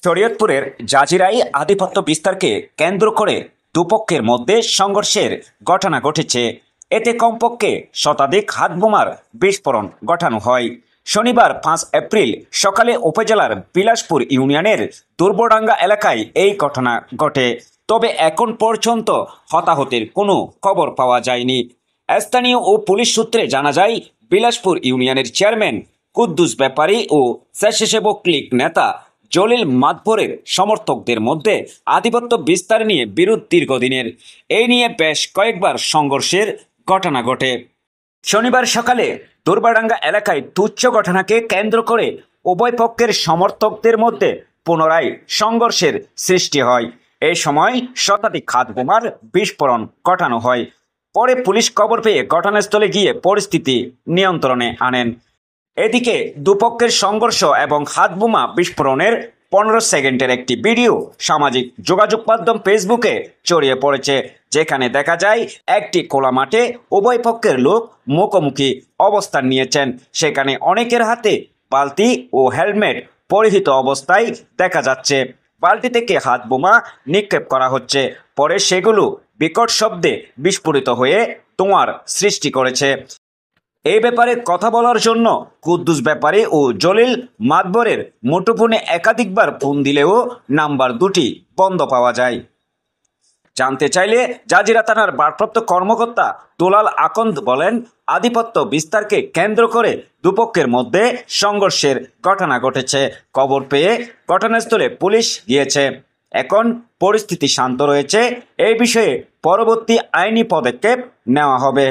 শরীয়তপুরের জাজিরায় আধিপত্য বিস্তারকে কেন্দ্র করে দুপক্ষের মধ্যে সংঘর্ষের ঘটনা ঘটেছে। এতে কমপক্ষে শতাধিক হাতবোমার বিস্ফোরণ ঘটানো হয়। শনিবার 5 এপ্রিল সকালে উপজেলার বিলাসপুর ইউনিয়নের দুর্বডাঙ্গা এলাকায় এই ঘটনা ঘটে। তবে এখন পর্যন্ত হতাহতের কোনো খবর পাওয়া যায়নি। স্থানীয় ও পুলিশ সূত্রে জানা যায়, বিলাসপুর ইউনিয়নের চেয়ারম্যান কুদ্দুস ব্যাপারী ও স্বেচ্ছাসেবক লীগ নেতা জলিল মাতবরের সমর্থকদের মধ্যে আধিপত্য বিস্তার নিয়ে বিরোধ দীর্ঘদিনের। এই নিয়ে বেশ কয়েকবার সংঘর্ষের ঘটনা ঘটে। শনিবার সকালে দুর্বাডাঙ্গা এলাকায় তুচ্ছ ঘটনাকে কেন্দ্র করে উভয় পক্ষের সমর্থকদের মধ্যে পুনরায় সংঘর্ষের সৃষ্টি হয়। এই সময় শতাধিক হাতবোমার বিস্ফোরণ ঘটানো হয়। পরে পুলিশ খবর পেয়ে ঘটনাস্থলে গিয়ে পরিস্থিতি নিয়ন্ত্রণে আনেন। এদিকে দুপক্ষের সংঘর্ষ এবং হাতবোমা বিস্ফোরণের 15 সেকেন্ডের একটি ভিডিও সামাজিক যোগাযোগ মাধ্যম ফেসবুকে ছড়িয়ে পড়েছে, যেখানে দেখা যায় একটি খোলা মাঠে উভয় পক্ষের লোক মুখোমুখি অবস্থান নিয়েছেন। সেখানে অনেকের হাতে বালতি ও হেলমেট পরিহিত অবস্থায় দেখা যাচ্ছে। বালতি থেকে হাতবোমা নিক্ষেপ করা হচ্ছে, পরে সেগুলো বিকট শব্দে বিস্ফোরিত হয়ে ধোঁয়ার সৃষ্টি করেছে। এই ব্যাপারে কথা বলার জন্য কুদ্দুস ব্যাপারী ও জলিল মাতবরের মুঠোফোনে একাধিকবার ফোন দিলেও নাম্বার দুটি বন্ধ পাওয়া যায়। জানতে চাইলে জাজিরা থানার ভারপ্রাপ্ত কর্মকর্তা দুলাল আকন্দ বলেন, আধিপত্য বিস্তারকে কেন্দ্র করে দুপক্ষের মধ্যে সংঘর্ষের ঘটনা ঘটেছে। খবর পেয়ে ঘটনাস্থলে পুলিশ গিয়েছে। এখন পরিস্থিতি শান্ত রয়েছে। এই বিষয়ে পরবর্তী আইনি পদক্ষেপ নেওয়া হবে।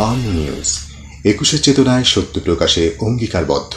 বাংলা নিউজ 21 চেতনায় সত্য প্রকাশে অঙ্গীকারবদ্ধ।